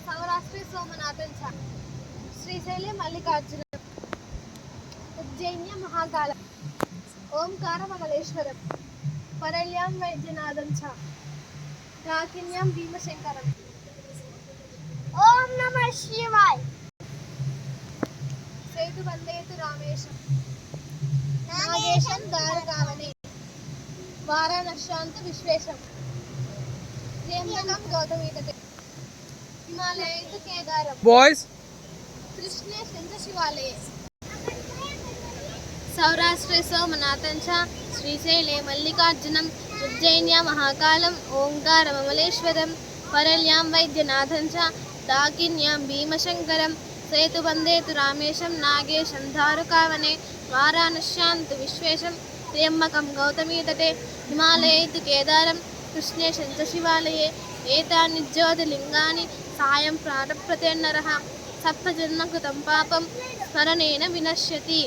सौराष्ट्रे सोमनाथं च श्रीशैले मल्लिकार्जुनं उज्जैन्य महाकालं ओंकारममलेश्वरं परल्यां वैद्यनाथं च डाकिन्यां भीमशंकरम्। ओम नमः शिवाय। सेतु वंदेतु रामेशं नागेशं द्वारकावने वाराणस्यान्तु विश्वेशं त्र्यंबकं गौतमी तटे हिमालये तु केदारं బాయ్స్ कृष्णे शिवालये सौराष्ट्रे सोमनाथं च श्रीशैले मल्लिकार्जुनम् उज्जैन्या महाकालम् ओंकारममलेश्वरं परल्यां वैद्यनाथं च डाकिन्यां भीमशंकरं सेतुबन्धेतु रामेशं नागेशं धारुकावने वाराणस्यान्तु विश्वेशं त्र्यंबकं गौतमीतटे हिमालये तु केदारं कृष्णे शिवालये एतानि ज्योतिर्लिङ्गानि सायं प्रारभ्यते नरः सप्तजन्मकृतं पापं स्मरणेन विनश्यति।